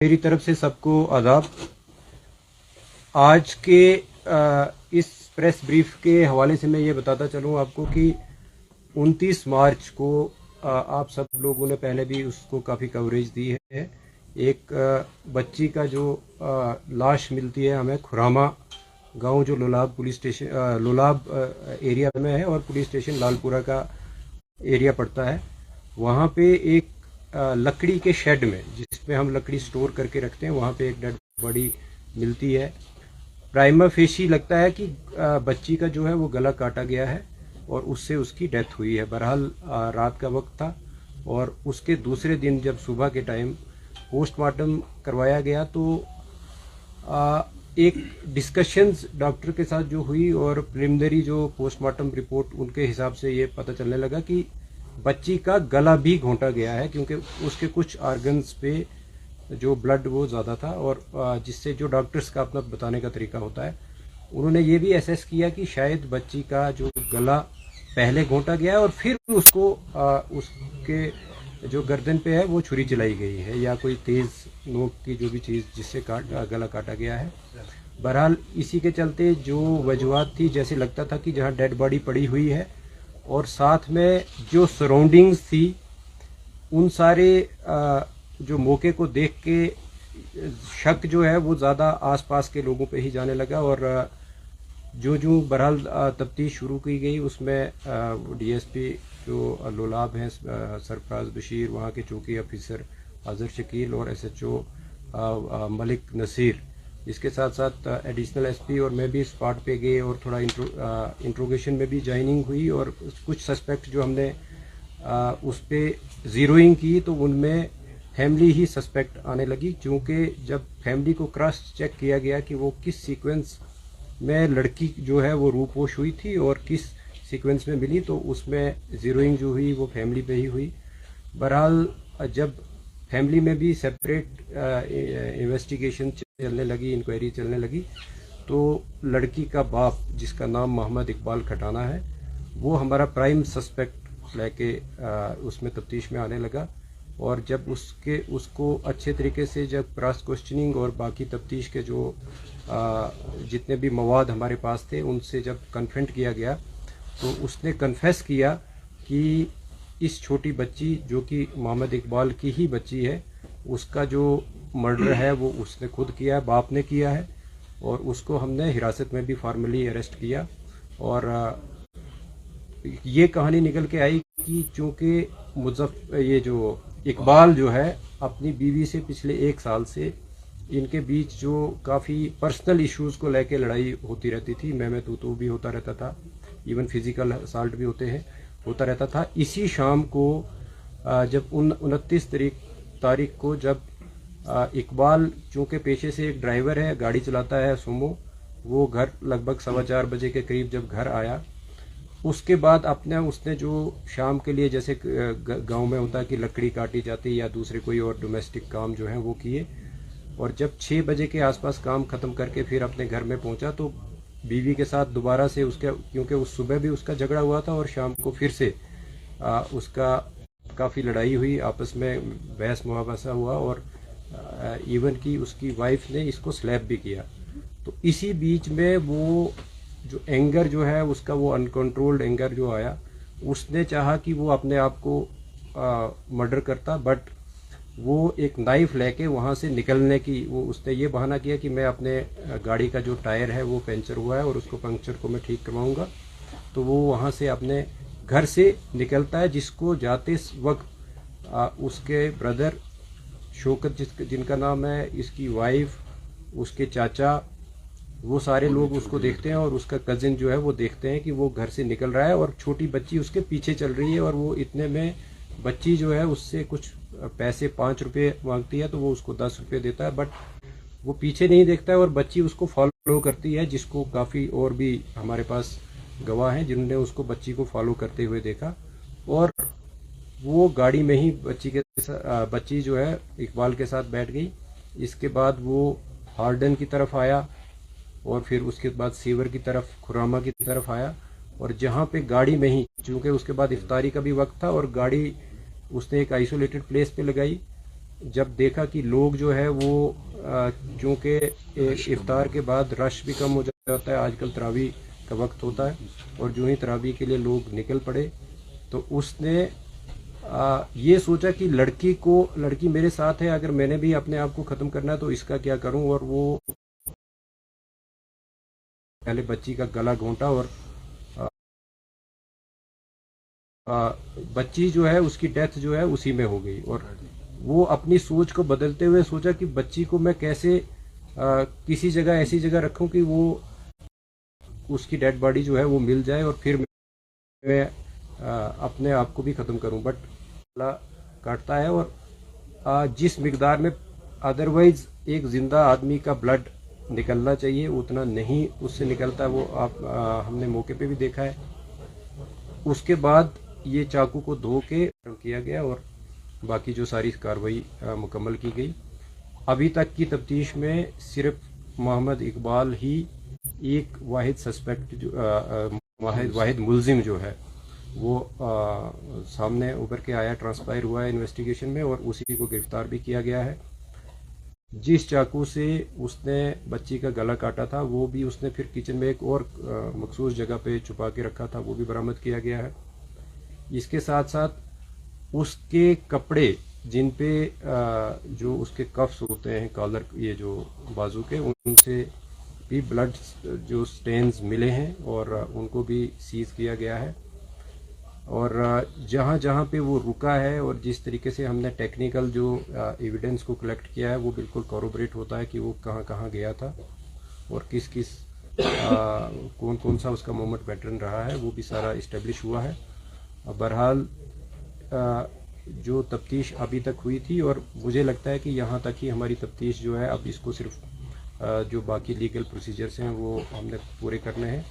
मेरी तरफ से सबको आदाब। आज के इस प्रेस ब्रीफ के हवाले से मैं ये बताता चलूँ आपको कि 29 मार्च को आप सब लोगों ने पहले भी उसको काफ़ी कवरेज दी है। एक बच्ची का जो लाश मिलती है हमें खुरामा गांव जो Lolab police station Lolab area में है और पुलिस स्टेशन लालपुरा का एरिया पड़ता है। वहाँ पे एक लकड़ी के शेड में जिसमें हम लकड़ी स्टोर करके रखते हैं वहाँ पे एक डेड बॉडी मिलती है। प्राइमा फेशी लगता है कि बच्ची का जो है वो गला काटा गया है और उससे उसकी डेथ हुई है। बहरहाल रात का वक्त था और उसके दूसरे दिन जब सुबह के टाइम पोस्टमार्टम करवाया गया तो एक डिस्कशंस डॉक्टर के साथ जो हुई और प्रिलिमिनरी जो पोस्टमार्टम रिपोर्ट उनके हिसाब से ये पता चलने लगा कि बच्ची का गला भी घोंटा गया है क्योंकि उसके कुछ ऑर्गन्स पे जो ब्लड वो ज़्यादा था और जिससे जो डॉक्टर्स का अपना बताने का तरीका होता है उन्होंने ये भी असेस किया कि शायद बच्ची का जो गला पहले घोंटा गया है और फिर उसको उसके जो गर्दन पे है वो छुरी चलाई गई है या कोई तेज़ नोक की जो भी चीज़ जिससे गला काटा गया है। बहरहाल इसी के चलते जो वजूहत थी, जैसे लगता था कि जहाँ डेड बॉडी पड़ी हुई है और साथ में जो सराउंडिंग्स थी उन सारे जो मौके को देख के शक जो है वो ज़्यादा आसपास के लोगों पे ही जाने लगा और जो बहरहाल तफ्तीश शुरू की गई उसमें डीएसपी जो लोलाब हैं सरफराज बशीर, वहाँ के चौकी ऑफिसर अजहर शकील और एसएचओ मलिक नसीर, इसके साथ साथ एडिशनल एसपी और मैं भी स्पॉट पे गए और थोड़ा इंट्रोगेशन में भी ज्वाइनिंग हुई और कुछ सस्पेक्ट जो हमने उस पर ज़ीरोइंग की तो उनमें फैमिली ही सस्पेक्ट आने लगी, क्योंकि जब फैमिली को क्रॉस चेक किया गया कि वो किस सीक्वेंस में लड़की जो है वो रूपोश हुई थी और किस सीक्वेंस में मिली तो उसमें ज़ीरोइंग जो हुई वो फैमिली पे ही हुई। बहरहाल जब फैमिली में भी सेपरेट इन्वेस्टिगेशन चलने लगी, इंक्वायरी चलने लगी, तो लड़की का बाप जिसका नाम मोहम्मद इकबाल खटाना है वो हमारा प्राइम सस्पेक्ट लेके उसमें तफ्तीश में आने लगा और जब उसको अच्छे तरीके से जब क्रॉस क्वेश्चनिंग और बाकी तफ्तीश के जो जितने भी मवाद हमारे पास थे उनसे जब कन्फ्रंट किया गया तो उसने कन्फेस किया कि इस छोटी बच्ची जो कि मोहम्मद इकबाल की ही बच्ची है उसका जो मर्डर है वो उसने खुद किया है, बाप ने किया है और उसको हमने हिरासत में भी फॉर्मली अरेस्ट किया। और ये कहानी निकल के आई कि चूँकि ये जो इकबाल जो है अपनी बीवी से पिछले 1 साल से इनके बीच जो काफ़ी पर्सनल इश्यूज़ को लेके लड़ाई होती रहती थी, मैं तू भी होता रहता था, इवन फिज़िकल असॉल्ट भी होता रहता था। इसी शाम को जब 29 तारीख को जब इकबाल चूँकि पेशे से एक ड्राइवर है, गाड़ी चलाता है सुमो, वो घर लगभग 4:15 बजे के करीब जब घर आया उसके बाद उसने जो शाम के लिए जैसे गांव में होता है कि लकड़ी काटी जाती है या दूसरे कोई और डोमेस्टिक काम जो है वो किए और जब 6 बजे के आसपास काम ख़त्म करके फिर अपने घर में पहुंचा तो बीवी के साथ दोबारा से उसके, क्योंकि उस सुबह भी उसका झगड़ा हुआ था और शाम को फिर से उसका काफ़ी लड़ाई हुई, आपस में बहस मुहावसा हुआ और इवन की उसकी वाइफ ने इसको स्लैप भी किया। तो इसी बीच में वो जो एंगर जो है उसका वो अनकंट्रोल्ड एंगर जो आया, उसने चाहा कि वो अपने आप को मर्डर करता, बट वो एक नाइफ लेके वहाँ से निकलने की उसने ये बहाना किया कि मैं अपने गाड़ी का जो टायर है वो पंचर हुआ है और उसको पंक्चर को मैं ठीक करवाऊँगा। तो वो वहाँ से अपने घर से निकलता है, जिसको जाते वक्त उसके ब्रदर शौकत जिनका नाम है, इसकी वाइफ, उसके चाचा, वो सारे लोग उसको देखते हैं और उसका कजिन जो है वो देखते हैं कि वो घर से निकल रहा है और छोटी बच्ची उसके पीछे चल रही है और वो इतने में बच्ची जो है उससे कुछ पैसे 5 रुपये मांगती है तो वो उसको 10 रुपये देता है, बट वो पीछे नहीं देखता है और बच्ची उसको फॉलो करती है, जिसको काफ़ी और भी हमारे पास गवाह हैं जिन्होंने उसको बच्ची को फॉलो करते हुए देखा और वो गाड़ी में ही बच्ची जो है इकबाल के साथ बैठ गई। इसके बाद वो हार्डन की तरफ आया और फिर उसके बाद सीवर की तरफ, खुरामा की तरफ आया और जहाँ पे गाड़ी में ही, चूँकि उसके बाद इफ्तारी का भी वक्त था और गाड़ी उसने एक आइसोलेटेड प्लेस पे लगाई जब देखा कि लोग जो है वो चूँकि इफ्तार के बाद रश भी कम हो जाता है, आजकल तरावी का वक्त होता है, और जो ही तरावी के लिए लोग निकल पड़े, तो उसने ये सोचा कि लड़की मेरे साथ है, अगर मैंने भी अपने आप को ख़त्म करना है तो इसका क्या करूं। और वो पहले बच्ची का गला घोंटा और बच्ची जो है उसकी डेथ जो है उसी में हो गई। और वो अपनी सोच को बदलते हुए सोचा कि बच्ची को मैं कैसे किसी जगह ऐसी जगह रखूं कि वो उसकी डेड बॉडी जो है वो मिल जाए और फिर मैं अपने आप को भी ख़त्म करूं। बट गला काटता है, और जिस मिकदार में अदरवाइज एक ज़िंदा आदमी का ब्लड निकलना चाहिए उतना नहीं उससे निकलता, वो हमने मौके पे भी देखा है। उसके बाद ये चाकू को धो के किया गया और बाकी जो सारी कार्रवाई मुकम्मल की गई। अभी तक की तफ्तीश में सिर्फ मोहम्मद इकबाल ही एक वाहिद सस्पेक्ट जो वाहिद मुलजिम जो है वो सामने उभर के आया, ट्रांसपायर हुआ है इन्वेस्टिगेशन में, और उसी को गिरफ्तार भी किया गया है। जिस चाकू से उसने बच्ची का गला काटा था वो भी उसने फिर किचन में एक और मखसूस जगह पे छुपा के रखा था, वो भी बरामद किया गया है। इसके साथ साथ उसके कपड़े जिन पे जो उसके कफ्स होते हैं कॉलर, ये जो बाजू के, उनसे भी ब्लड जो स्टेन्स मिले हैं और उनको भी सीज किया गया है। और जहाँ जहाँ पे वो रुका है और जिस तरीके से हमने टेक्निकल जो एविडेंस को कलेक्ट किया है वो बिल्कुल कॉरोबरेट होता है कि वो कहाँ कहाँ गया था और किस किस कौन कौन सा उसका मूवमेंट पैटर्न रहा है, वो भी सारा इस्टेब्लिश हुआ है। बहरहाल जो तफ्तीश अभी तक हुई थी, और मुझे लगता है कि यहाँ तक ही हमारी तफ्तीश जो है, अब इसको सिर्फ जो बाकी लीगल प्रोसीजर्स हैं वो हमने पूरे करने हैं।